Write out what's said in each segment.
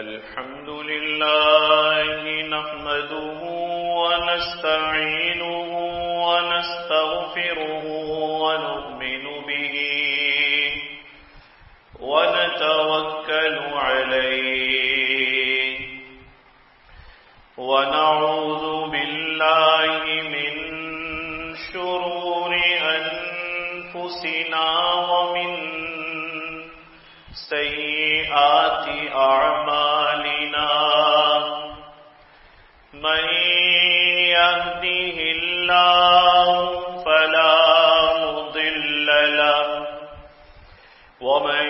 الحمد لله نحمده ونستعينه ونستغفره ونؤمن به ونتوكل عليه ونعوذ بالله من شرور أنفسنا ومن سيئات أعمالنا من يهده الله فلا مضل له ومن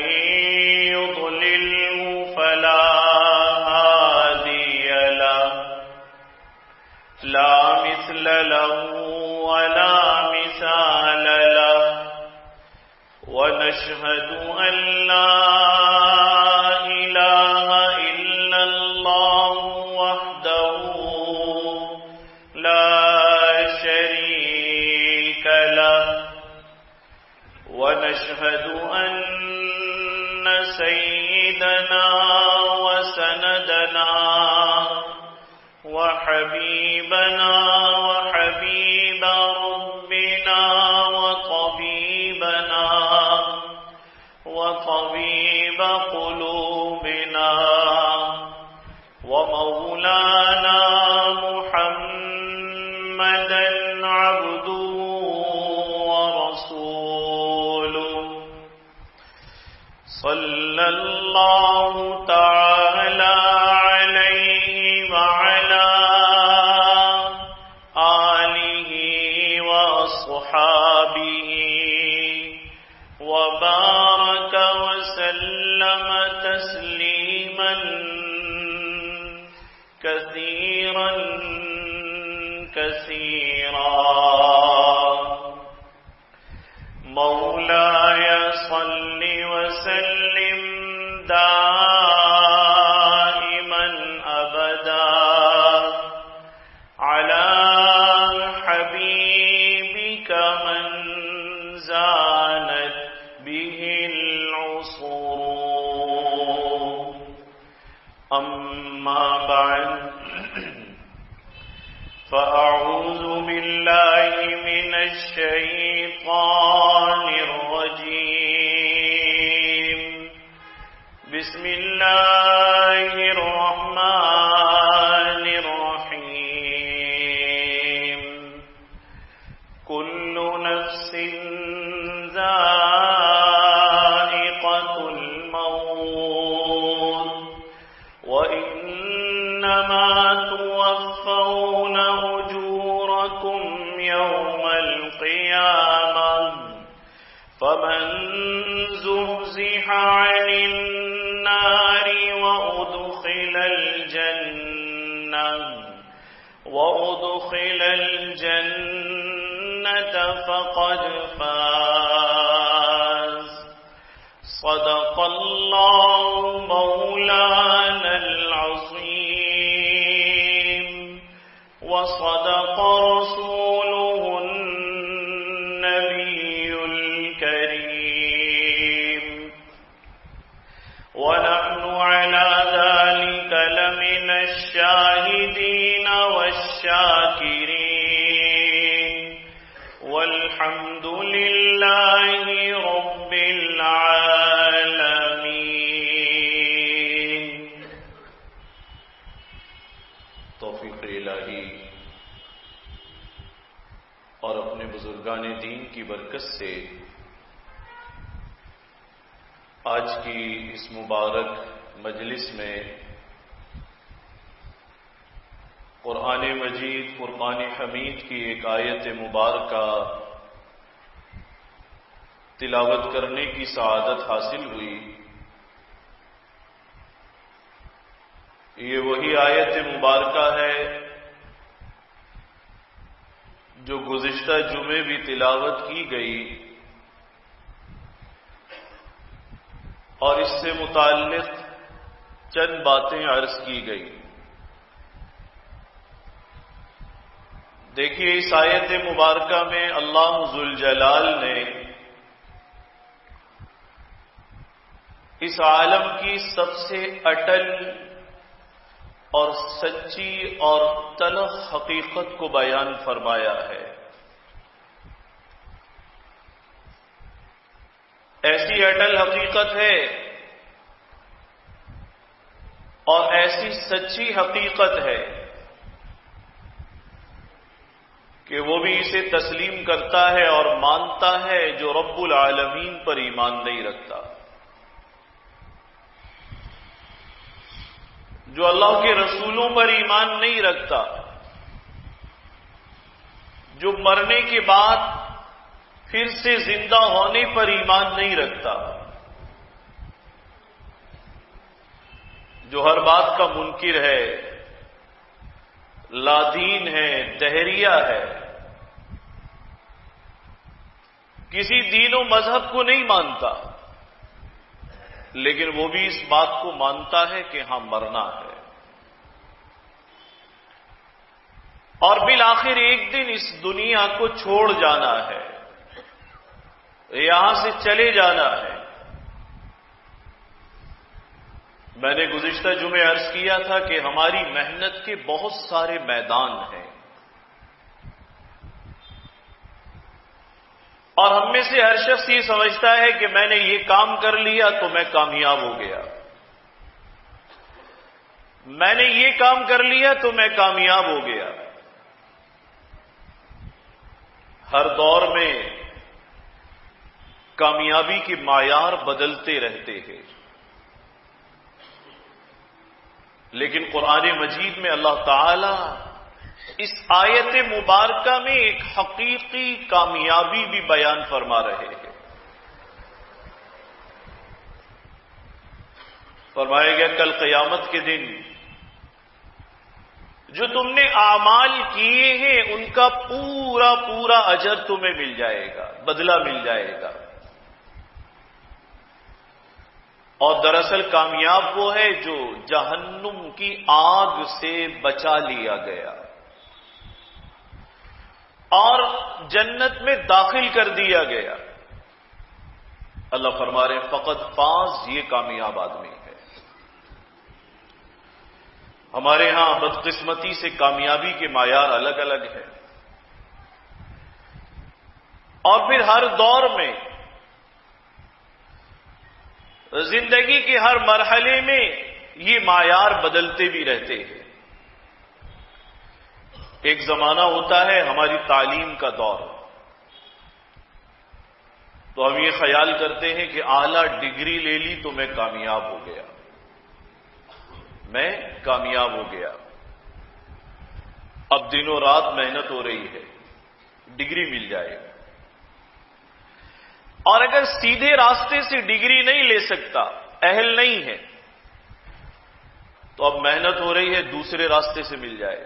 يضلله فلا هادي له لا مثل له ولا مثال له ونشهد أن لا إله إلا الله وحده لا شريك له ونشهد أن سيدنا وسندنا وحبيبنا وحبيب ربنا وطبيب قلوبنا ومولانا محمدا عبده ورسوله صلى الله تعالى عليه وعلى آله وأصحابه وبارك وسلم تسليما كثيرا مولاي صل وسلم دائما أبدا على حبيبك من زانت به العصور أما بعد فأعوذ بالله من الشيطان الرجيم بسم الله الرحمن الرحيم كل نفس ذائقة الموت وإنما توفون أجوركم يوم القيامة فمن زحزح عن النار وأدخل الجنة فقد فاز صدق الله مولانا العظيم وصدق رسوله النبي الكريم ونحن على ذلك لمن الشاهدين والشاكرين والحمد لله رب العالمين. توفیق الہی اور اپنے بزرگان دین کی برکت سے آج کی اس مبارک مجلس میں قرآن مجید فرقان حمید کی ایک آیت مبارکہ تلاوت کرنے کی سعادت حاصل ہوئی. یہ وہی آیت مبارکہ ہے جو گزشتہ جمعے بھی تلاوت کی گئی اور اس سے متعلق چند باتیں عرض کی گئی. دیکھیے اس آیت مبارکہ میں اللہ ذوالجلال نے اس عالم کی سب سے اٹل اور سچی اور تلخ حقیقت کو بیان فرمایا ہے۔ ایسی اٹل حقیقت ہے اور ایسی سچی حقیقت ہے کہ وہ بھی اسے تسلیم کرتا ہے اور مانتا ہے جو رب العالمین پر ایمان نہیں رکھتا، جو اللہ کے رسولوں پر ایمان نہیں رکھتا، جو مرنے کے بعد پھر سے زندہ ہونے پر ایمان نہیں رکھتا، جو ہر بات کا منکر ہے، لادین ہے، دہریہ ہے، کسی دین و مذہب کو نہیں مانتا، لیکن وہ بھی اس بات کو مانتا ہے کہ ہاں مرنا ہے، اور بالآخر ایک دن اس دنیا کو چھوڑ جانا ہے، یہاں سے چلے جانا ہے۔ میں نے گزشتہ جمعے عرض کیا تھا کہ ہماری محنت کے بہت سارے میدان ہیں، اور ہم میں سے ہر شخص یہ سمجھتا ہے کہ میں نے یہ کام کر لیا تو میں کامیاب ہو گیا، میں نے یہ کام کر لیا تو میں کامیاب ہو گیا۔ ہر دور میں کامیابی کے معیار بدلتے رہتے ہیں، لیکن قرآن مجید میں اللہ تعالی اس آیت مبارکہ میں ایک حقیقی کامیابی بھی بیان فرما رہے ہیں۔ فرمایا گیا کل قیامت کے دن جو تم نے اعمال کیے ہیں ان کا پورا پورا اجر تمہیں مل جائے گا، بدلہ مل جائے گا۔ اور دراصل کامیاب وہ ہے جو جہنم کی آگ سے بچا لیا گیا اور جنت میں داخل کر دیا گیا۔ اللہ فرما رہے فقط فاز، یہ کامیاب آدمی ہے۔ ہمارے ہاں بدقسمتی سے کامیابی کے معیار الگ الگ ہیں، اور پھر ہر دور میں زندگی کے ہر مرحلے میں یہ معیار بدلتے بھی رہتے ہیں۔ ایک زمانہ ہوتا ہے ہماری تعلیم کا دور، تو ہم یہ خیال کرتے ہیں کہ اعلیٰ ڈگری لے لی تو میں کامیاب ہو گیا، میں کامیاب ہو گیا۔ اب دنوں رات محنت ہو رہی ہے، ڈگری مل جائے گا، اور اگر سیدھے راستے سے ڈگری نہیں لے سکتا، اہل نہیں ہے، تو اب محنت ہو رہی ہے دوسرے راستے سے مل جائے۔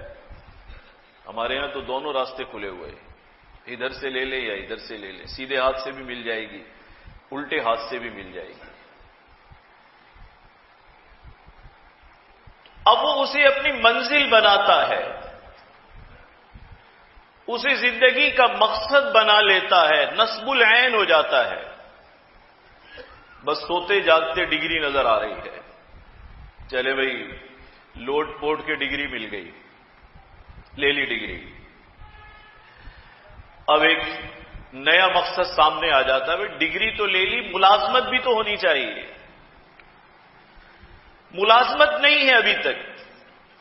ہمارے ہاں تو دونوں راستے کھلے ہوئے ہیں، ادھر سے لے لے یا ادھر سے لے لے، سیدھے ہاتھ سے بھی مل جائے گی، الٹے ہاتھ سے بھی مل جائے گی۔ اب وہ اسے اپنی منزل بناتا ہے، اسے زندگی کا مقصد بنا لیتا ہے، نصب العین ہو جاتا ہے۔ بس سوتے جاگتے ڈگری نظر آ رہی ہے، چلے بھائی لوٹ پوٹ کے ڈگری مل گئی، لے لی ڈگری۔ اب ایک نیا مقصد سامنے آ جاتا ہے، بھائی ڈگری تو لے لی، ملازمت بھی تو ہونی چاہیے۔ ملازمت نہیں ہے ابھی تک،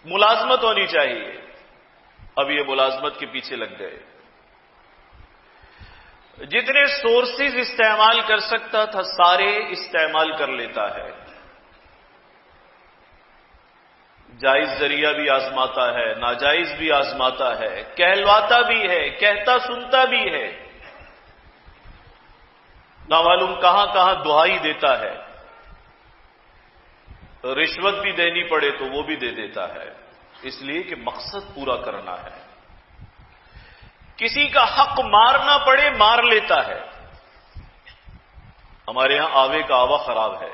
ملازمت ہونی چاہیے۔ اب یہ ملازمت کے پیچھے لگ گئے، جتنے سورسز استعمال کر سکتا تھا سارے استعمال کر لیتا ہے، جائز ذریعہ بھی آزماتا ہے، ناجائز بھی آزماتا ہے، کہلواتا بھی ہے، کہتا سنتا بھی ہے، نہ معلوم کہاں کہاں دہائی دیتا ہے، رشوت بھی دینی پڑے تو وہ بھی دے دیتا ہے، اس لیے کہ مقصد پورا کرنا ہے۔ کسی کا حق مارنا پڑے مار لیتا ہے۔ ہمارے ہاں آوے کا آوا خراب ہے،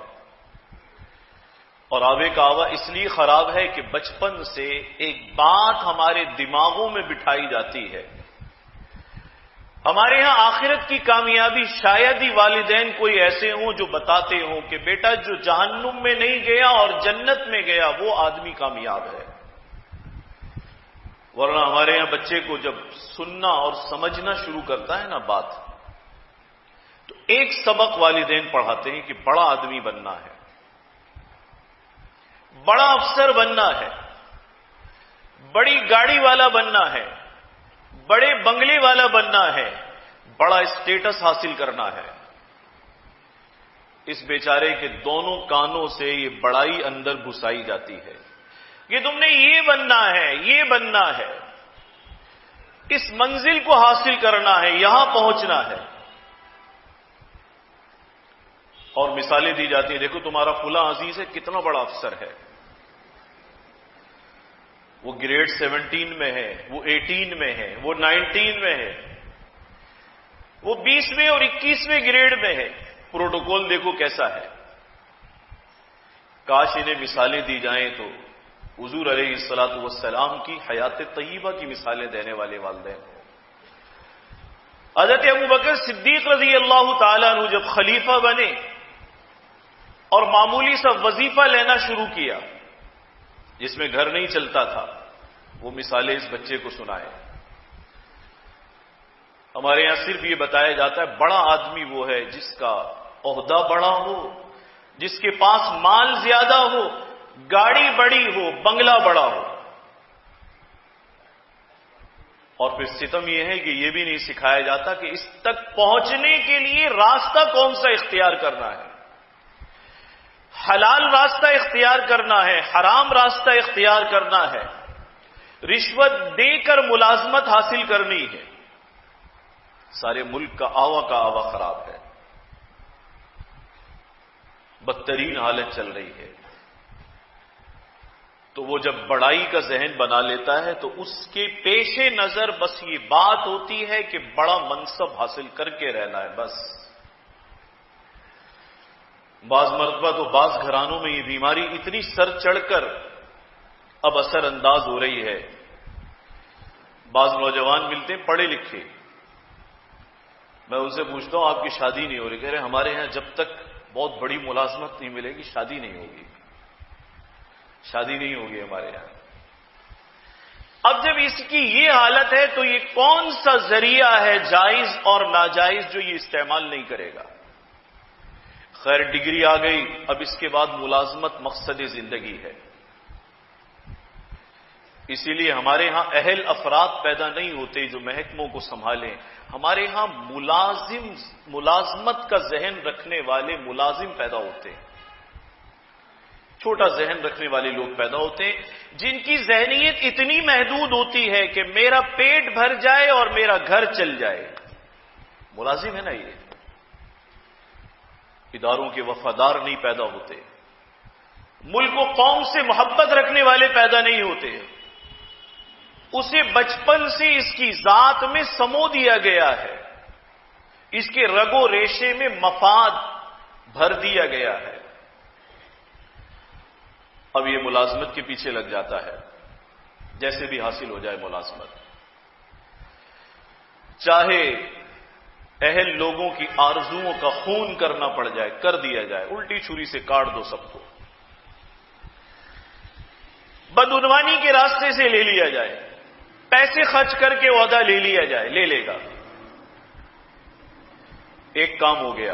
اور آوے کا آوا اس لیے خراب ہے کہ بچپن سے ایک بات ہمارے دماغوں میں بٹھائی جاتی ہے۔ ہمارے ہاں آخرت کی کامیابی شاید ہی والدین کوئی ایسے ہوں جو بتاتے ہوں کہ بیٹا جو جہنم میں نہیں گیا اور جنت میں گیا وہ آدمی کامیاب ہے۔ ورنہ ہمارے یہاں بچے کو جب سننا اور سمجھنا شروع کرتا ہے نا بات، تو ایک سبق والدین پڑھاتے ہیں کہ بڑا آدمی بننا ہے، بڑا افسر بننا ہے، بڑی گاڑی والا بننا ہے، بڑے بنگلے والا بننا ہے، بڑا اسٹیٹس حاصل کرنا ہے۔ اس بیچارے کے دونوں کانوں سے یہ بڑائی اندر گھسائی جاتی ہے کہ تم نے یہ بننا ہے، یہ بننا ہے، اس منزل کو حاصل کرنا ہے، یہاں پہنچنا ہے، اور مثالیں دی جاتی ہیں، دیکھو تمہارا فلاں عزیز ہے کتنا بڑا افسر ہے، وہ گریڈ 17 میں ہے، وہ 18 میں ہے، وہ 19 میں ہے، وہ 20ویں اور 21ویں گریڈ میں ہے، پروٹوکول دیکھو کیسا ہے۔ کاش انہیں مثالیں دی جائیں تو حضور علیہ الصلوۃ والسلام کی حیات طیبہ کی مثالیں دینے والے والدین ہوں۔ حضرت ابوبکر صدیق رضی اللہ تعالیٰ عنہ جب خلیفہ بنے اور معمولی سا وظیفہ لینا شروع کیا جس میں گھر نہیں چلتا تھا، وہ مثالیں اس بچے کو سنائے۔ ہمارے یہاں صرف یہ بتایا جاتا ہے بڑا آدمی وہ ہے جس کا عہدہ بڑا ہو، جس کے پاس مال زیادہ ہو، گاڑی بڑی ہو، بنگلہ بڑا ہو، اور پھر ستم یہ ہے کہ یہ بھی نہیں سکھایا جاتا کہ اس تک پہنچنے کے لیے راستہ کون سا اختیار کرنا ہے، حلال راستہ اختیار کرنا ہے، حرام راستہ اختیار کرنا ہے، رشوت دے کر ملازمت حاصل کرنی ہے۔ سارے ملک کا آوا خراب ہے، بدترین حالت چل رہی ہے۔ تو وہ جب بڑائی کا ذہن بنا لیتا ہے تو اس کے پیش نظر بس یہ بات ہوتی ہے کہ بڑا منصب حاصل کر کے رہنا ہے بس۔ بعض مرتبہ تو بعض گھرانوں میں یہ بیماری اتنی سر چڑھ کر اب اثر انداز ہو رہی ہے۔ بعض نوجوان ملتے ہیں پڑھے لکھے، میں ان سے پوچھتا ہوں آپ کی شادی نہیں ہو رہی، کہہ رہے ہمارے یہاں جب تک بہت بڑی ملازمت نہیں ملے گی شادی نہیں ہوگی، شادی نہیں ہوگی ہمارے یہاں۔ اب جب اس کی یہ حالت ہے تو یہ کون سا ذریعہ ہے جائز اور ناجائز جو یہ استعمال نہیں کرے گا؟ خیر ڈگری آ گئی، اب اس کے بعد ملازمت مقصد زندگی ہے، اسی لیے ہمارے ہاں اہل افراد پیدا نہیں ہوتے جو محکموں کو سنبھالیں، ہمارے ہاں ملازمت کا ذہن رکھنے والے ملازم پیدا ہوتے ہیں، چھوٹا ذہن رکھنے والے لوگ پیدا ہوتے ہیں جن کی ذہنیت اتنی محدود ہوتی ہے کہ میرا پیٹ بھر جائے اور میرا گھر چل جائے۔ ملازم ہے نا، یہ اداروں کے وفادار نہیں پیدا ہوتے، ملک و قوم سے محبت رکھنے والے پیدا نہیں ہوتے، اسے بچپن سے اس کی ذات میں سمو دیا گیا ہے، اس کے رگ و ریشے میں مفاد بھر دیا گیا ہے۔ اب یہ ملازمت کے پیچھے لگ جاتا ہے، جیسے بھی حاصل ہو جائے ملازمت، چاہے اہل لوگوں کی آرزوؤں کا خون کرنا پڑ جائے کر دیا جائے، الٹی چھری سے کاٹ دو سب کو، بدعنوانی کے راستے سے لے لیا جائے، پیسے خرچ کر کے عہدہ لے لیا جائے، لے لے گا، ایک کام ہو گیا۔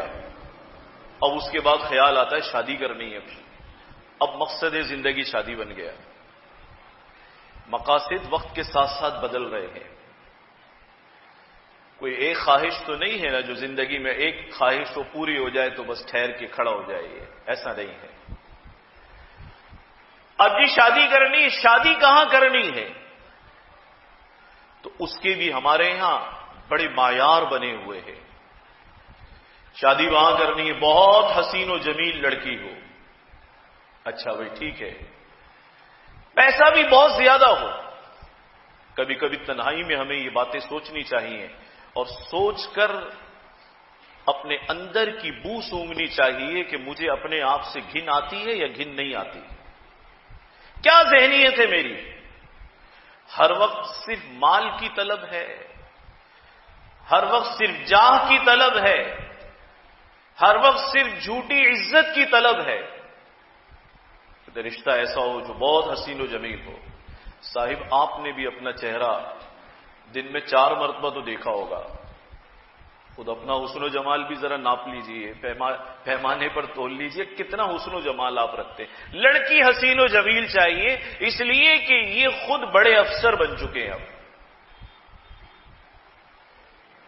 اب اس کے بعد خیال آتا ہے شادی کرنی ہے، اب مقصد زندگی شادی بن گیا۔ مقاصد وقت کے ساتھ ساتھ بدل رہے ہیں، کوئی ایک خواہش تو نہیں ہے نا جو زندگی میں ایک خواہش تو پوری ہو جائے تو بس ٹھہر کے کھڑا ہو جائے، ایسا نہیں ہے۔ اب جی شادی کرنی، شادی کہاں کرنی ہے؟ تو اس کے بھی ہمارے یہاں بڑے معیار بنے ہوئے ہیں۔ شادی وہاں کرنی ہے بہت حسین و جمیل لڑکی ہو، اچھا بھائی ٹھیک ہے، پیسہ بھی بہت زیادہ ہو۔ کبھی کبھی تنہائی میں ہمیں یہ باتیں سوچنی چاہیے اور سوچ کر اپنے اندر کی بو سونگنی چاہیے کہ مجھے اپنے آپ سے گھن آتی ہے یا گھن نہیں آتی، کیا ذہنیت ہے میری؟ ہر وقت صرف مال کی طلب ہے، ہر وقت صرف جاہ کی طلب ہے، ہر وقت صرف جھوٹی عزت کی طلب ہے۔ رشتہ ایسا ہو جو بہت حسین و جمیل ہو، صاحب آپ نے بھی اپنا چہرہ دن میں 4 مرتبہ تو دیکھا ہوگا. خود اپنا حسن و جمال بھی ذرا ناپ لیجئے، پیمانے پر تول لیجئے، کتنا حسن و جمال آپ رکھتے ہیں. لڑکی حسین و جمیل چاہیے، اس لیے کہ یہ خود بڑے افسر بن چکے ہیں.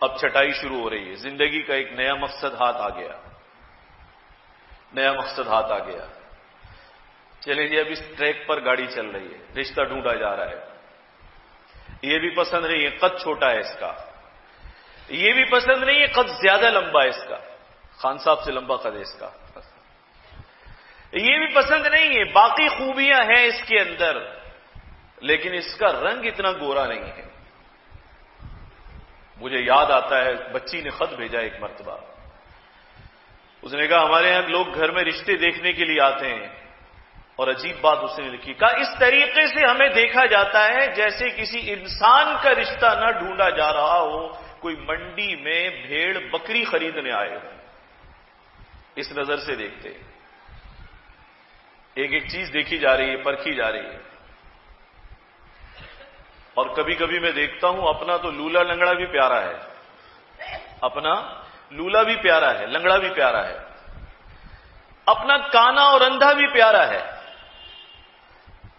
اب چھٹائی شروع ہو رہی ہے، زندگی کا ایک نیا مقصد ہاتھ آ گیا، نیا مقصد ہاتھ آ گیا. چلیں جی، اب اس ٹریک پر گاڑی چل رہی ہے، رشتہ ڈھونڈا جا رہا ہے. یہ بھی پسند نہیں ہے، قد چھوٹا ہے اس کا. یہ بھی پسند نہیں ہے، قد زیادہ لمبا ہے اس کا، خان صاحب سے لمبا قد ہے اس کا. یہ بھی پسند نہیں ہے، باقی خوبیاں ہیں اس کے اندر، لیکن اس کا رنگ اتنا گورا نہیں ہے. مجھے یاد آتا ہے، بچی نے خط بھیجا ایک مرتبہ. اس نے کہا ہمارے یہاں لوگ گھر میں رشتے دیکھنے کے لیے آتے ہیں، اور عجیب بات اس نے لکھی، کہا اس طریقے سے ہمیں دیکھا جاتا ہے جیسے کسی انسان کا رشتہ نہ ڈھونڈا جا رہا ہو، کوئی منڈی میں بھیڑ بکری خریدنے آئے ہو. اس نظر سے دیکھتے ہیں. ایک ایک چیز دیکھی جا رہی ہے، پرکھی جا رہی ہے. اور کبھی کبھی میں دیکھتا ہوں اپنا تو لولا لنگڑا بھی پیارا ہے، اپنا لولا بھی پیارا ہے، لنگڑا بھی پیارا ہے، اپنا کانا اور اندھا بھی پیارا ہے،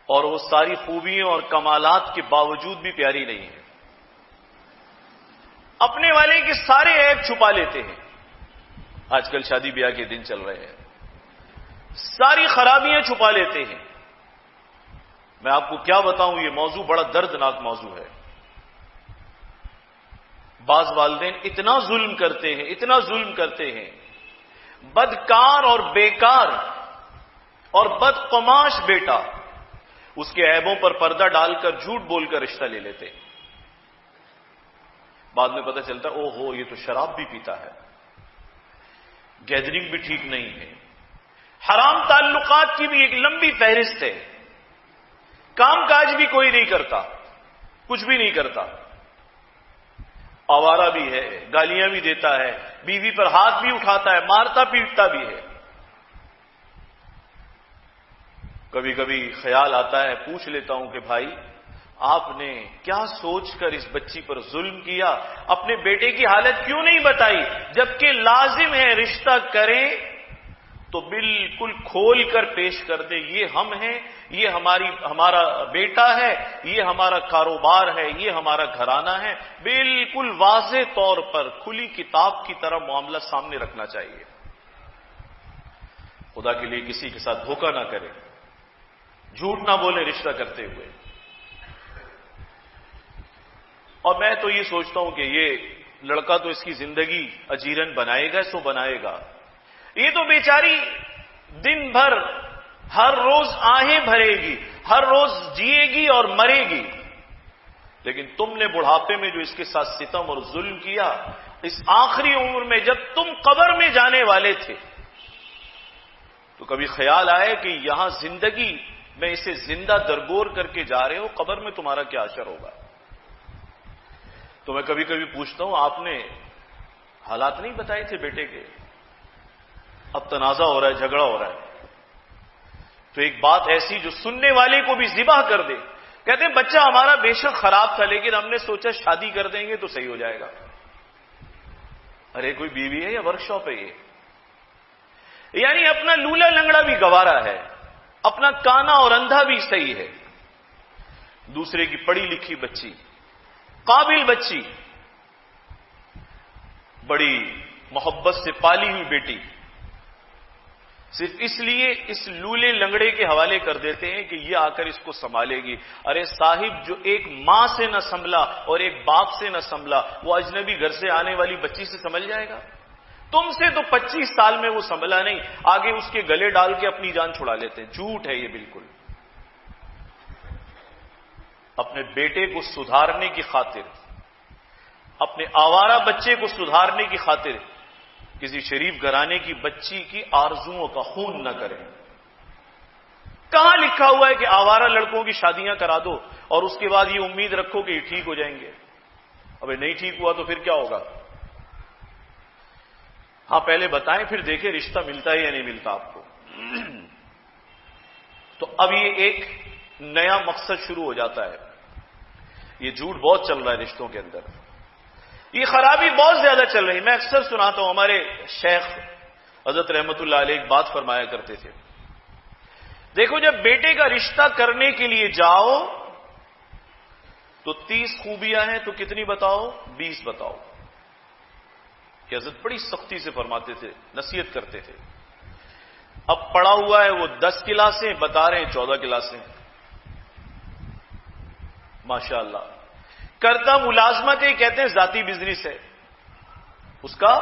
اور وہ ساری خوبیوں اور کمالات کے باوجود بھی پیاری نہیں ہے. اپنے والے کے سارے عیب چھپا لیتے ہیں. آج کل شادی بیاہ کے دن چل رہے ہیں، ساری خرابیاں چھپا لیتے ہیں. میں آپ کو کیا بتاؤں، یہ موضوع بڑا دردناک موضوع ہے. بعض والدین اتنا ظلم کرتے ہیں، اتنا ظلم کرتے ہیں. بدکار اور بیکار اور بدقماش بیٹا اس کے عیبوں پر پردہ ڈال کر جھوٹ بول کر رشتہ لے لیتے ہیں. بعد میں پتہ چلتا ہے او ہو یہ تو شراب بھی پیتا ہے، گیدرنگ بھی ٹھیک نہیں ہے، حرام تعلقات کی بھی ایک لمبی فہرست ہے، کام کاج بھی کوئی نہیں کرتا، کچھ بھی نہیں کرتا، آوارہ بھی ہے، گالیاں بھی دیتا ہے، بیوی پر ہاتھ بھی اٹھاتا ہے، مارتا پیٹتا بھی ہے. کبھی کبھی خیال آتا ہے، پوچھ لیتا ہوں کہ بھائی آپ نے کیا سوچ کر اس بچی پر ظلم کیا، اپنے بیٹے کی حالت کیوں نہیں بتائی؟ جبکہ لازم ہے رشتہ کریں تو بالکل کھول کر پیش کر دے، یہ ہم ہیں، یہ ہمارا بیٹا ہے، یہ ہمارا کاروبار ہے، یہ ہمارا گھرانہ ہے. بالکل واضح طور پر کھلی کتاب کی طرح معاملہ سامنے رکھنا چاہیے. خدا کے لیے کسی کے ساتھ دھوکہ نہ کرے، جھوٹ نہ بولے رشتہ کرتے ہوئے. اور میں تو یہ سوچتا ہوں کہ یہ لڑکا تو اس کی زندگی اجیرن بنائے گا سو بنائے گا. یہ تو بیچاری دن بھر ہر روز آہیں بھرے گی، ہر روز جیے گی اور مرے گی. لیکن تم نے بڑھاپے میں جو اس کے ساتھ ستم اور ظلم کیا، اس آخری عمر میں جب تم قبر میں جانے والے تھے تو کبھی خیال آئے کہ یہاں زندگی میں اسے زندہ درگور کر کے جا رہے ہو، قبر میں تمہارا کیا اثر ہوگا؟ تو میں کبھی کبھی پوچھتا ہوں آپ نے حالات نہیں بتائے تھے بیٹے کے؟ اب تنازع ہو رہا ہے، جھگڑا ہو رہا ہے، تو ایک بات ایسی جو سننے والے کو بھی ذبح کر دے. کہتے ہیں بچہ ہمارا بے شک خراب تھا لیکن ہم نے سوچا شادی کر دیں گے تو صحیح ہو جائے گا. ارے کوئی بیوی ہے یا ورک شاپ ہے یہ؟ یعنی اپنا لولا لنگڑا بھی گوارا ہے، اپنا کانا اور اندھا بھی صحیح ہے. دوسرے کی پڑھی لکھی بچی، قابل بچی، بڑی محبت سے پالی ہوئی بیٹی، صرف اس لیے اس لولے لنگڑے کے حوالے کر دیتے ہیں کہ یہ آ کر اس کو سنبھالے گی. ارے صاحب، جو ایک ماں سے نہ سنبھلا اور ایک باپ سے نہ سنبھلا، وہ اجنبی گھر سے آنے والی بچی سے سنبھل جائے گا؟ تم سے تو 25 سال میں وہ سنبھلا نہیں، آگے اس کے گلے ڈال کے اپنی جان چھڑا لیتے ہیں. جھوٹ ہے یہ بالکل. اپنے بیٹے کو سدھارنے کی خاطر، اپنے آوارہ بچے کو سدھارنے کی خاطر کسی شریف گھرانے کی بچی کی آرزوؤں کا خون نہ کریں. کہاں لکھا ہوا ہے کہ آوارہ لڑکوں کی شادیاں کرا دو اور اس کے بعد یہ امید رکھو کہ یہ ٹھیک ہو جائیں گے؟ ابھی نہیں ٹھیک ہوا تو پھر کیا ہوگا؟ ہاں پہلے بتائیں پھر دیکھیں رشتہ ملتا ہے یا نہیں ملتا آپ کو. تو اب یہ ایک نیا مقصد شروع ہو جاتا ہے. یہ جھوٹ بہت چل رہا ہے رشتوں کے اندر، یہ خرابی بہت زیادہ چل رہی ہے. میں اکثر سناتا ہوں، ہمارے شیخ حضرت رحمت اللہ علیہ ایک بات فرمایا کرتے تھے، دیکھو جب بیٹے کا رشتہ کرنے کے لیے جاؤ تو 30 خوبیاں ہیں تو کتنی بتاؤ؟ 20 بتاؤ. کہ حضرت بڑی سختی سے فرماتے تھے، نصیحت کرتے تھے. اب پڑا ہوا ہے وہ 10 کلاسیں، بتا رہے ہیں 14 کلاسیں. ماشاءاللہ. کرتا ملازمت ہے، کہتے ہیں ذاتی بزنس ہے، اس کا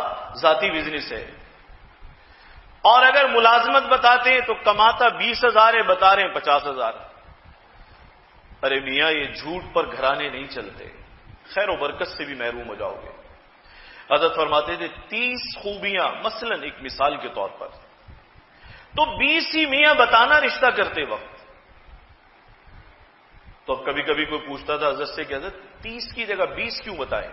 ذاتی بزنس ہے. اور اگر ملازمت بتاتے ہیں تو کماتا 20,000 ہے، بتا رہے ہیں 50,000. ارے میاں یہ جھوٹ پر گھرانے نہیں چلتے، خیر و برکت سے بھی محروم ہو جاؤ گے. حضرت فرماتے تھے 30 خوبیاں، مثلا ایک مثال کے طور پر، تو 20 ہی میاں بتانا رشتہ کرتے وقت. تو اب کبھی کبھی کوئی پوچھتا تھا حضرت سے کہ حضرت 30 کی جگہ 20 کیوں بتائیں؟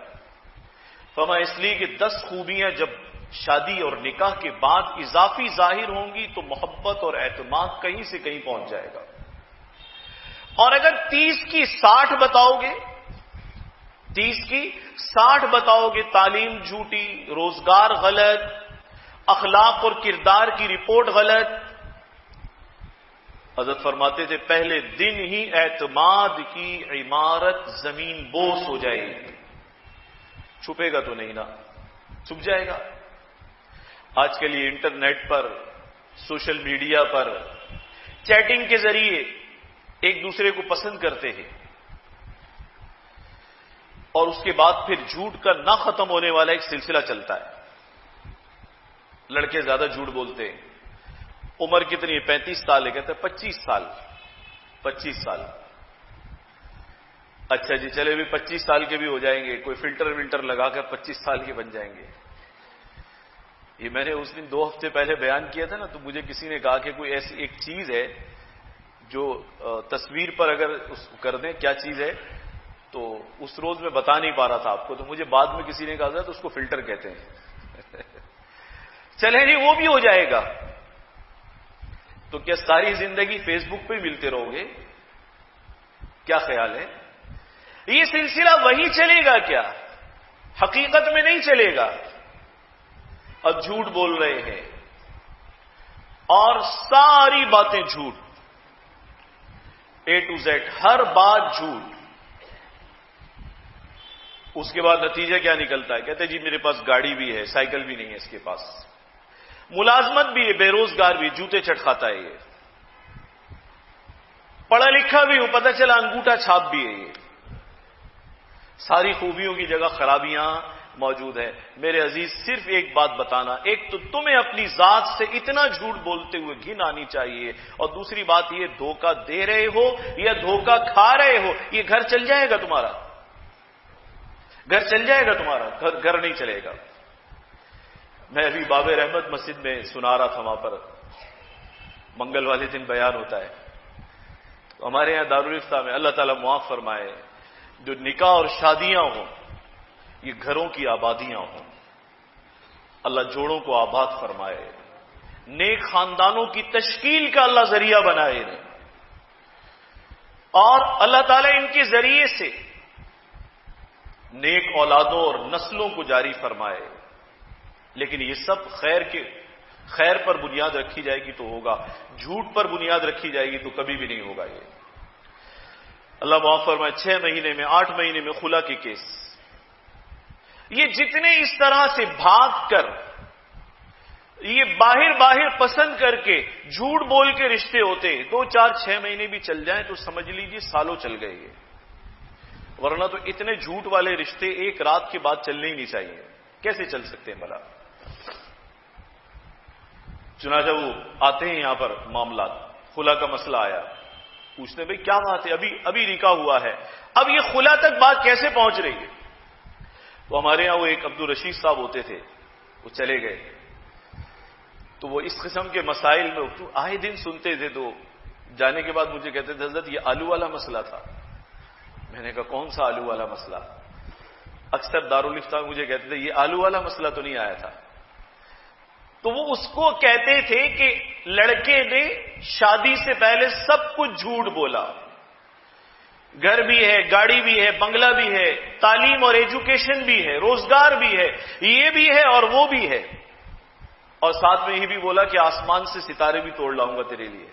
فرمایا اس لیے کہ 10 خوبیاں جب شادی اور نکاح کے بعد اضافی ظاہر ہوں گی تو محبت اور اعتماد کہیں سے کہیں پہنچ جائے گا. اور اگر 30 کی 60 بتاؤ گے، 30 کی 60 بتاؤ گے، تعلیم جھوٹی، روزگار غلط، اخلاق اور کردار کی رپورٹ غلط، حضرت فرماتے تھے پہلے دن ہی اعتماد کی عمارت زمین بوس ہو جائے گی. چھپے گا تو نہیں نا، چھپ جائے گا. آج کے لیے انٹرنیٹ پر، سوشل میڈیا پر چیٹنگ کے ذریعے ایک دوسرے کو پسند کرتے ہیں، اور اس کے بعد پھر جھوٹ کا نہ ختم ہونے والا ایک سلسلہ چلتا ہے. لڑکے زیادہ جھوٹ بولتے ہیں. عمر کتنی ہے؟ 35 سال ہے. کہتے ہیں 25 سال. 25 سال. اچھا جی چلے بھی 25 سال کے بھی ہو جائیں گے، کوئی فلٹر ولٹر لگا کر 25 سال کے بن جائیں گے. یہ میں نے اس دن 2 ہفتے پہلے بیان کیا تھا نا، تو مجھے کسی نے کہا کہ کوئی ایسی ایک چیز ہے جو تصویر پر اگر اس کر دیں، کیا چیز ہے؟ تو اس روز میں بتا نہیں پا رہا تھا آپ کو، تو مجھے بعد میں کسی نے کہا تھا تو اس کو فلٹر کہتے ہیں. چلے جی وہ بھی ہو جائے گا. تو کیا ساری زندگی فیس بک پہ ملتے رہو گے؟ کیا خیال ہے؟ یہ سلسلہ وہی چلے گا کیا؟ حقیقت میں نہیں چلے گا. اب جھوٹ بول رہے ہیں اور ساری باتیں جھوٹ، A to Z ہر بات جھوٹ. اس کے بعد نتیجہ کیا نکلتا ہے؟ کہتے ہیں جی میرے پاس گاڑی بھی ہے، سائیکل بھی نہیں ہے اس کے پاس، ملازمت بھی ہے، بے روزگار بھی، جوتے چٹ کھاتا ہے، یہ پڑھا لکھا بھی ہوں، پتہ چلا انگوٹھا چھاپ بھی ہے. یہ ساری خوبیوں کی جگہ خرابیاں موجود ہیں. میرے عزیز صرف ایک بات بتانا، ایک تو تمہیں اپنی ذات سے اتنا جھوٹ بولتے ہوئے گھن آنی چاہیے، اور دوسری بات یہ دھوکہ دے رہے ہو یا دھوکہ کھا رہے ہو، یہ گھر چل جائے گا تمہارا، گھر چل جائے گا تمہارا، گھر نہیں چلے گا. میں ابھی باب رحمت مسجد میں سنا رہا تھا، وہاں پر منگل والے دن بیان ہوتا ہے. تو ہمارے یہاں دارالفتہ میں اللہ تعالیٰ معاف فرمائے، جو نکاح اور شادیاں ہوں یہ گھروں کی آبادیاں ہوں. اللہ جوڑوں کو آباد فرمائے، نیک خاندانوں کی تشکیل کا اللہ ذریعہ بنائے، اور اللہ تعالیٰ ان کے ذریعے سے نیک اولادوں اور نسلوں کو جاری فرمائے. لیکن یہ سب خیر پر بنیاد رکھی جائے گی تو ہوگا، جھوٹ پر بنیاد رکھی جائے گی تو کبھی بھی نہیں ہوگا. یہ اللہ معاف فرمائے 6 مہینے میں 8 مہینے میں خلا کے کیس، یہ جتنے اس طرح سے بھاگ کر، یہ باہر پسند کر کے جھوٹ بول کے رشتے ہوتے ہیں، 2 4 6 مہینے بھی چل جائیں تو سمجھ لیجیے سالوں چل گئے یہ. ورنہ تو اتنے جھوٹ والے رشتے ایک رات کے بعد چلنے ہی نہیں چاہیے. کیسے چل سکتے ہیں بھلا؟ چنانچہ وہ آتے ہیں یہاں پر معاملات، خلا کا مسئلہ آیا، پوچھتے بھئی کیا بات ہے، ابھی نکاح ہوا ہے، اب یہ خلا تک بات کیسے پہنچ رہی ہے؟ تو ہمارے یہاں وہ ایک عبدالرشید صاحب ہوتے تھے، وہ چلے گئے. تو وہ اس قسم کے مسائل میں آئے دن سنتے تھے. تو جانے کے بعد مجھے کہتے تھے حضرت یہ آلو والا مسئلہ تھا. میں نے کہا کون سا آلو والا مسئلہ؟ اکثر دارالفتہ مجھے کہتے تھے یہ آلو والا مسئلہ تو نہیں آیا تھا. تو وہ اس کو کہتے تھے کہ لڑکے نے شادی سے پہلے سب کچھ جھوٹ بولا، گھر بھی ہے، گاڑی بھی ہے، بنگلہ بھی ہے، تعلیم اور ایجوکیشن بھی ہے، روزگار بھی ہے، یہ بھی ہے اور وہ بھی ہے، اور ساتھ میں یہ بھی بولا کہ آسمان سے ستارے بھی توڑ لاؤں گا تیرے لیے۔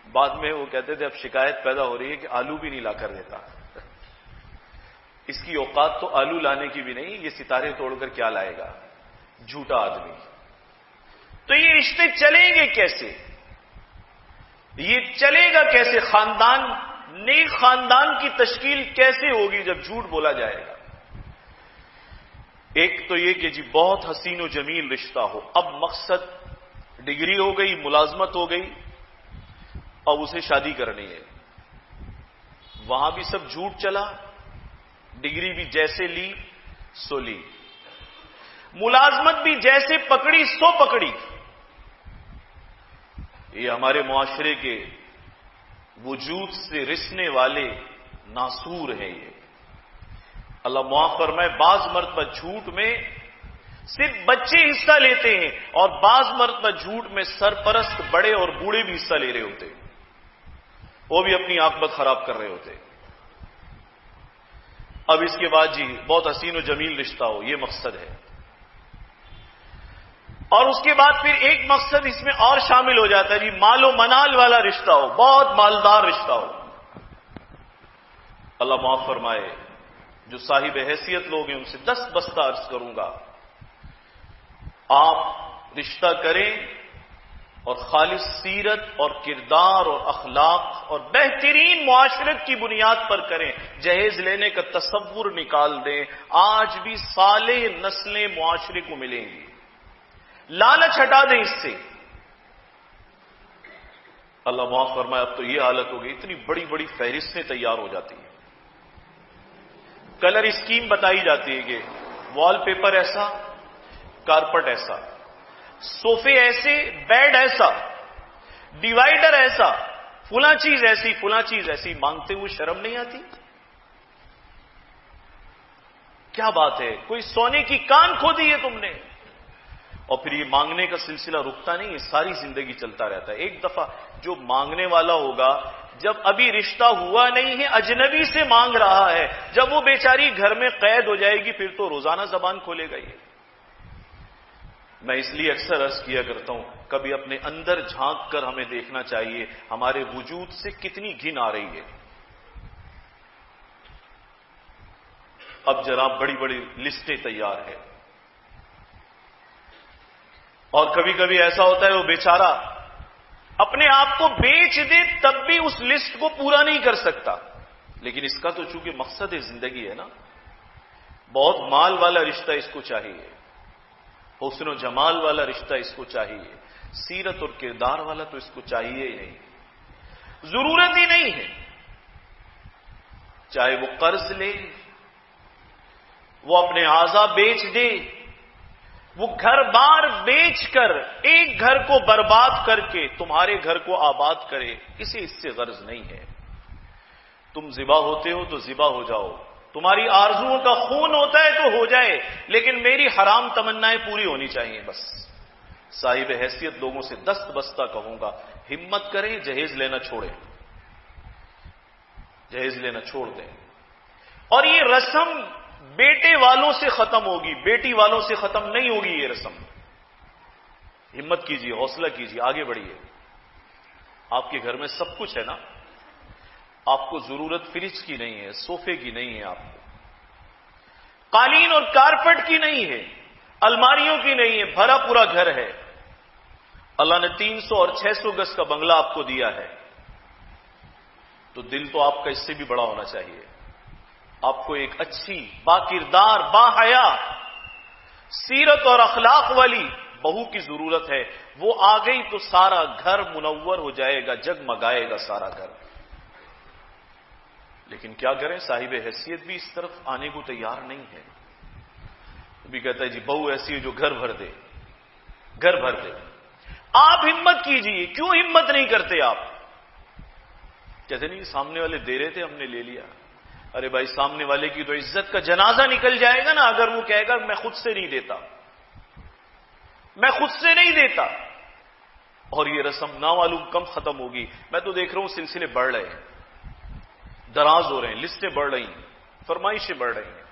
بعد میں وہ کہتے تھے اب شکایت پیدا ہو رہی ہے کہ آلو بھی نہیں لا کر دیتا، اس کی اوقات تو آلو لانے کی بھی نہیں، یہ ستارے توڑ کر کیا لائے گا، جھوٹا آدمی۔ تو یہ رشتے چلیں گے کیسے؟ یہ چلے گا کیسے؟ خاندان، نیک خاندان کی تشکیل کیسے ہوگی جب جھوٹ بولا جائے گا؟ ایک تو یہ کہ جی بہت حسین و جمیل رشتہ ہو، اب مقصد ڈگری ہو گئی، ملازمت ہو گئی، اب اسے شادی کرنی ہے، وہاں بھی سب جھوٹ چلا، ڈگری بھی جیسے لی سو لی، ملازمت بھی جیسے پکڑی سو پکڑی۔ یہ ہمارے معاشرے کے وجود سے رسنے والے ناسور ہیں۔ یہ اللہ معاف فرمائے، بعض مرتبہ جھوٹ میں صرف بچے حصہ لیتے ہیں اور بعض مرتبہ جھوٹ میں سرپرست بڑے اور بوڑھے بھی حصہ لے رہے ہوتے، وہ بھی اپنی عاقبت خراب کر رہے ہوتے۔ اب اس کے بعد جی بہت حسین و جمیل رشتہ ہو، یہ مقصد ہے، اور اس کے بعد پھر ایک مقصد اس میں اور شامل ہو جاتا ہے جی مال و منال والا رشتہ ہو، بہت مالدار رشتہ ہو۔ اللہ معاف فرمائے، جو صاحب حیثیت لوگ ہیں ان سے 10 بستہ عرض کروں گا، آپ رشتہ کریں اور خالص سیرت اور کردار اور اخلاق اور بہترین معاشرت کی بنیاد پر کریں، جہیز لینے کا تصور نکال دیں، آج بھی صالح نسلیں معاشرے کو ملیں گی، لالچ ہٹا دیں اس سے۔ اللہ معاف فرمائے، اب تو یہ حالت ہو گئی، اتنی بڑی بڑی فہرستیں تیار ہو جاتی ہیں، کلر اسکیم بتائی جاتی ہے کہ وال پیپر ایسا، کارپٹ ایسا، صوفے ایسے، بیڈ ایسا، ڈیوائڈر ایسا، فلاں چیز ایسی، فلاں چیز ایسی، مانگتے ہوئے شرم نہیں آتی؟ کیا بات ہے، کوئی سونے کی کان کھو دی ہے تم نے؟ اور پھر یہ مانگنے کا سلسلہ رکتا نہیں ہے، ساری زندگی چلتا رہتا ہے۔ ایک دفعہ جو مانگنے والا ہوگا، جب ابھی رشتہ ہوا نہیں ہے، اجنبی سے مانگ رہا ہے، جب وہ بیچاری گھر میں قید ہو جائے گی پھر تو روزانہ زبان کھولے گا۔ یہ میں اس لیے اکثر عرض کیا کرتا ہوں، کبھی اپنے اندر جھانک کر ہمیں دیکھنا چاہیے ہمارے وجود سے کتنی گھن آ رہی ہے۔ اب جناب بڑی بڑی لسٹیں تیار ہے، اور کبھی کبھی ایسا ہوتا ہے وہ بیچارہ اپنے آپ کو بیچ دے تب بھی اس لسٹ کو پورا نہیں کر سکتا، لیکن اس کا تو چونکہ مقصد زندگی ہے نا، بہت مال والا رشتہ اس کو چاہیے، حسن و جمال والا رشتہ اس کو چاہیے، سیرت اور کردار والا تو اس کو چاہیے ہی نہیں، ضرورت ہی نہیں ہے، چاہے وہ قرض لے، وہ اپنے اعضا بیچ دے، وہ گھر بار بیچ کر ایک گھر کو برباد کر کے تمہارے گھر کو آباد کرے، کسی اس سے غرض نہیں ہے۔ تم ذبح ہوتے ہو تو ذبح ہو جاؤ، تمہاری آرزوؤں کا خون ہوتا ہے تو ہو جائے، لیکن میری حرام تمنائیں پوری ہونی چاہیے بس۔ صاحب حیثیت لوگوں سے دست بستہ کہوں گا، ہمت کریں، جہیز لینا چھوڑیں، جہیز لینا چھوڑ دیں۔ اور یہ رسم بیٹے والوں سے ختم ہوگی، بیٹی والوں سے ختم نہیں ہوگی یہ رسم۔ ہمت کیجیے، حوصلہ کیجیے، آگے بڑھیے۔ آپ کے گھر میں سب کچھ ہے نا، آپ کو ضرورت فریج کی نہیں ہے، صوفے کی نہیں ہے، آپ کو قالین اور کارپٹ کی نہیں ہے، الماریوں کی نہیں ہے، بھرا پورا گھر ہے۔ اللہ نے 300 اور 600 گز کا بنگلہ آپ کو دیا ہے، تو دل تو آپ کا اس سے بھی بڑا ہونا چاہیے۔ آپ کو ایک اچھی، با کردار، با حیا، سیرت اور اخلاق والی بہو کی ضرورت ہے، وہ آ گئی تو سارا گھر منور ہو جائے گا، جگمگائے گا سارا گھر۔ لیکن کیا کریں، صاحب حیثیت بھی اس طرف آنے کو تیار نہیں ہے، بھی کہتا ہے جی بہو ایسی ہے جو گھر بھر دے، گھر بھر دے۔ آپ ہمت کیجئے، کیوں ہمت نہیں کرتے آپ؟ کہتے نہیں سامنے والے دے رہے تھے ہم نے لے لیا۔ ارے بھائی، سامنے والے کی تو عزت کا جنازہ نکل جائے گا نا اگر وہ کہے گا میں خود سے نہیں دیتا، میں خود سے نہیں دیتا، اور یہ رسم نامعلوم کم ختم ہوگی۔ میں تو دیکھ رہا ہوں سلسلے بڑھ رہے ہیں، دراز ہو رہے ہیں، لسٹیں بڑھ رہی ہیں، فرمائشیں بڑھ رہی ہیں.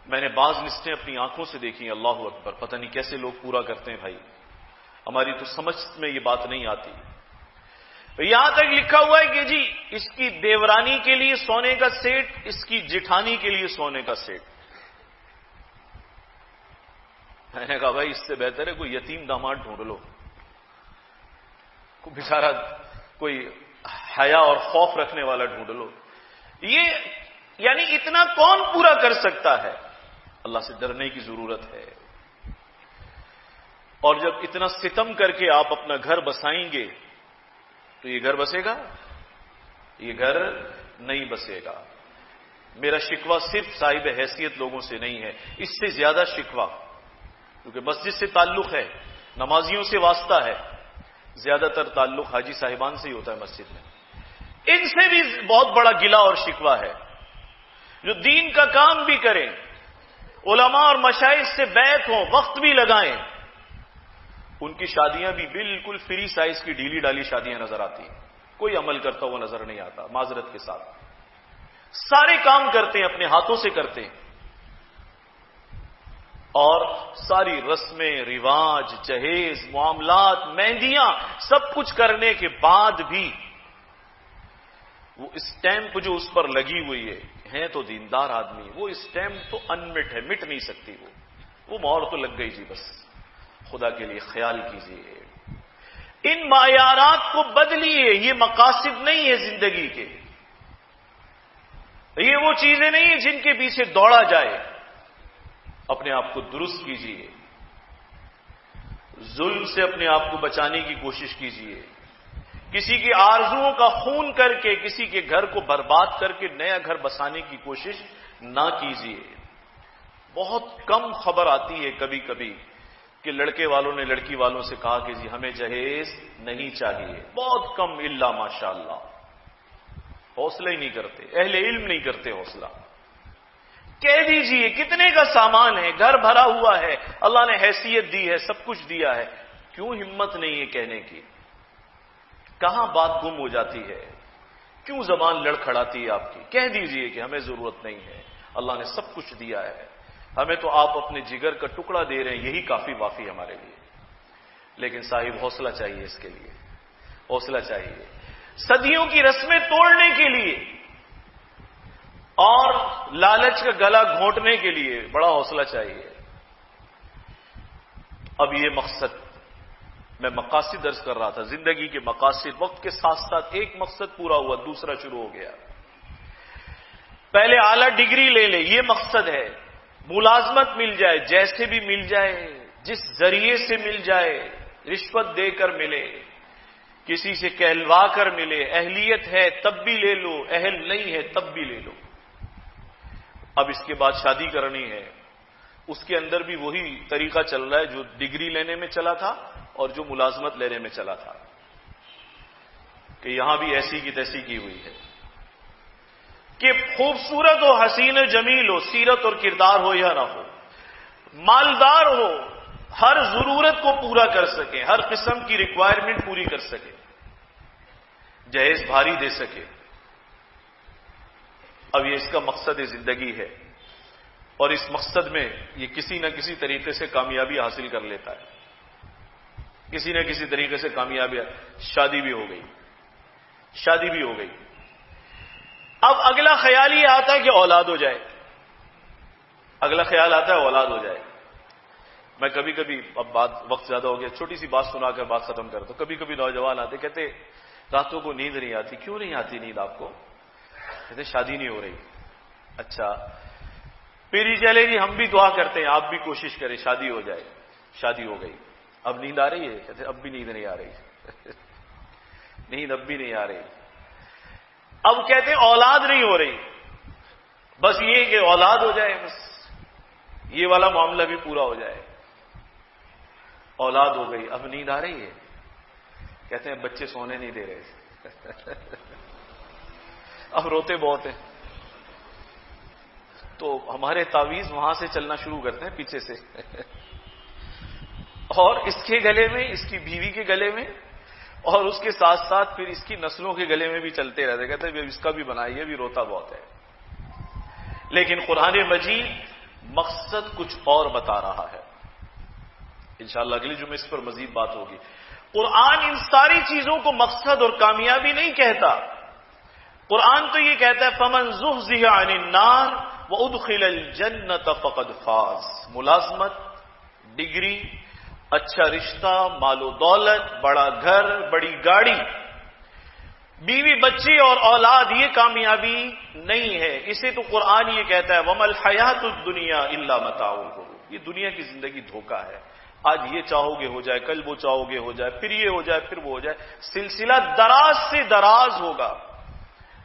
میں نے بعض لسٹیں اپنی آنکھوں سے دیکھی. اللہ اکبر، پتہ نہیں کیسے لوگ پورا کرتے ہیں بھائی. ہماری تو سمجھ میں یہ بات نہیں آتی. یہاں تک لکھا ہوا ہے کہ جی اس کی دیورانی کے لیے سونے کا سیٹ، اس کی جٹھانی کے لیے سونے کا سیٹ. میں نے کہا بھائی اس سے بہتر ہے کوئی یتیم داماد ڈھونڈ لو، کوئی بیچارہ کوئی حیا اور خوف رکھنے والا ڈھونڈ لو. یہ یعنی اتنا کون پورا کر سکتا ہے؟ اللہ سے ڈرنے کی ضرورت ہے. اور جب اتنا ستم کر کے آپ اپنا گھر بسائیں گے تو یہ گھر بسے گا؟ یہ گھر نہیں بسے گا. میرا شکوہ صرف صاحب حیثیت لوگوں سے نہیں ہے، اس سے زیادہ شکوہ کیونکہ مسجد سے تعلق ہے، نمازیوں سے واسطہ ہے، زیادہ تر تعلق حاجی صاحبان سے ہی ہوتا ہے مسجد میں. ان سے بھی بہت بڑا گلہ اور شکوہ ہے جو دین کا کام بھی کریں، علماء اور مشائخ سے بیعت ہوں، وقت بھی لگائیں، ان کی شادیاں بھی بالکل فری سائز کی ڈھیلی ڈالی شادیاں نظر آتی ہیں. کوئی عمل کرتا ہوا نظر نہیں آتا. معذرت کے ساتھ سارے کام کرتے ہیں، اپنے ہاتھوں سے کرتے ہیں، اور ساری رسمیں، رواج، جہیز، معاملات، مہندیاں سب کچھ کرنے کے بعد بھی وہ اسٹیمپ جو اس پر لگی ہوئی ہے تو دیندار آدمی، وہ اسٹیمپ تو انمٹ ہے، مٹ نہیں سکتی. وہ مہر تو لگ گئی جی. بس خدا کے لیے خیال کیجیے، ان معیارات کو بدلیے. یہ مقاصد نہیں ہے زندگی کے، یہ وہ چیزیں نہیں ہیں جن کے پیچھے دوڑا جائے. اپنے آپ کو درست کیجیے، ظلم سے اپنے آپ کو بچانے کی کوشش کیجیے. کسی کی آرزوؤں کا خون کر کے کسی کے گھر کو برباد کر کے نیا گھر بسانے کی کوشش نہ کیجیے. بہت کم خبر آتی ہے کبھی کبھی کہ لڑکے والوں نے لڑکی والوں سے کہا کہ جی ہمیں جہیز نہیں چاہیے. بہت کم، الا ماشاء اللہ. حوصلہ ہی نہیں کرتے، اہل علم نہیں کرتے حوصلہ. کہہ دیجئے کتنے کا سامان ہے، گھر بھرا ہوا ہے، اللہ نے حیثیت دی ہے، سب کچھ دیا ہے، کیوں ہمت نہیں ہے کہنے کی؟ کہاں بات گم ہو جاتی ہے؟ کیوں زبان لڑکھڑاتی ہے آپ کی؟ کہہ دیجئے کہ ہمیں ضرورت نہیں ہے، اللہ نے سب کچھ دیا ہے، ہمیں تو آپ اپنے جگر کا ٹکڑا دے رہے ہیں، یہی کافی وافی ہمارے لیے. لیکن صاحب حوصلہ چاہیے، اس کے لیے حوصلہ چاہیے. صدیوں کی رسمیں توڑنے کے لیے اور لالچ کا گلا گھونٹنے کے لیے بڑا حوصلہ چاہیے. اب یہ مقصد، میں مقاصد درج کر رہا تھا، زندگی کے مقاصد. وقت کے ساتھ ساتھ ایک مقصد پورا ہوا، دوسرا شروع ہو گیا. پہلے اعلیٰ ڈگری لے لے، یہ مقصد ہے. ملازمت مل جائے، جیسے بھی مل جائے، جس ذریعے سے مل جائے، رشوت دے کر ملے، کسی سے کہلوا کر ملے. اہلیت ہے تب بھی لے لو، اہل نہیں ہے تب بھی لے لو. اب اس کے بعد شادی کرنی ہے، اس کے اندر بھی وہی طریقہ چل رہا ہے جو ڈگری لینے میں چلا تھا اور جو ملازمت لینے میں چلا تھا، کہ یہاں بھی ایسی کی تیسی کی ہوئی ہے کہ خوبصورت ہو، حسین و جمیل ہو، سیرت اور کردار ہو یا نہ ہو، مالدار ہو، ہر ضرورت کو پورا کر سکے، ہر قسم کی ریکوائرمنٹ پوری کر سکے، جہیز بھاری دے سکے. اب یہ اس کا مقصد زندگی ہے، اور اس مقصد میں یہ کسی نہ کسی طریقے سے کامیابی حاصل کر لیتا ہے، کسی نہ کسی طریقے سے کامیابی. شادی بھی ہو گئی، شادی بھی ہو گئی. اب اگلا خیال یہ آتا ہے کہ اولاد ہو جائے. اگلا خیال آتا ہے اولاد ہو جائے. میں کبھی کبھی، اب وقت زیادہ ہو گیا، چھوٹی سی بات سنا کر بات ختم کرتا ہوں. کبھی کبھی نوجوان آتے، کہتے راتوں کو نیند نہیں آتی. کیوں نہیں آتی نیند آپ کو؟ کہتے شادی نہیں ہو رہی. اچھا پھر ہی چلے جی ہم بھی دعا کرتے ہیں، آپ بھی کوشش کریں شادی ہو جائے. شادی ہو گئی، اب نیند آ رہی ہے؟ کہتے اب بھی نیند نہیں آ رہی. نیند اب بھی نہیں آ رہی. اب کہتے ہیں اولاد نہیں ہو رہی. بس یہ کہ اولاد ہو جائے، بس یہ والا معاملہ بھی پورا ہو جائے. اولاد ہو گئی، اب نیند آ رہی ہے؟ کہتے ہیں بچے سونے نہیں دے رہے. اب روتے بہت ہیں. تو ہمارے تعویذ وہاں سے چلنا شروع کرتے ہیں پیچھے سے. اور اس کے گلے میں، اس کی بیوی کے گلے میں اور اس کے ساتھ ساتھ پھر اس کی نسلوں کے گلے میں بھی چلتے رہتے، کہتے ہیں اس کا بھی بنائیے، بھی روتا بہت ہے۔ لیکن قرآن مجید مقصد کچھ اور بتا رہا ہے۔ انشاءاللہ اگلے جمعے اس پر مزید بات ہوگی۔ قرآن ان ساری چیزوں کو مقصد اور کامیابی نہیں کہتا۔ قرآن تو یہ کہتا ہے فَمَنْ زُحْزِحَ عَنِ النَّارِ وَأُدْخِلَ الْجَنَّةَ فَقَدْ فَازَ۔ ملازمت، ڈگری، اچھا رشتہ، مال و دولت، بڑا گھر، بڑی گاڑی، بیوی بچے اور اولاد، یہ کامیابی نہیں ہے۔ اسے تو قرآن یہ کہتا ہے وَمَا الْحَيَاةُ الدُّنْيَا إِلَّا مَتَاعُ الْغُرُورِ۔ یہ دنیا کی زندگی دھوکہ ہے۔ آج یہ چاہو گے ہو جائے، کل وہ چاہو گے ہو جائے، پھر یہ ہو جائے، پھر وہ ہو جائے، سلسلہ دراز سے دراز ہوگا۔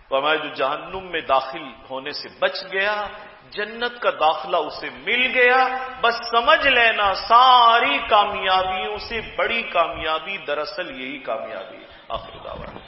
فرمایا جو جہنم میں داخل ہونے سے بچ گیا، جنت کا داخلہ اسے مل گیا، بس سمجھ لینا ساری کامیابیوں سے بڑی کامیابی دراصل یہی کامیابی ہے۔ آخر دعوانا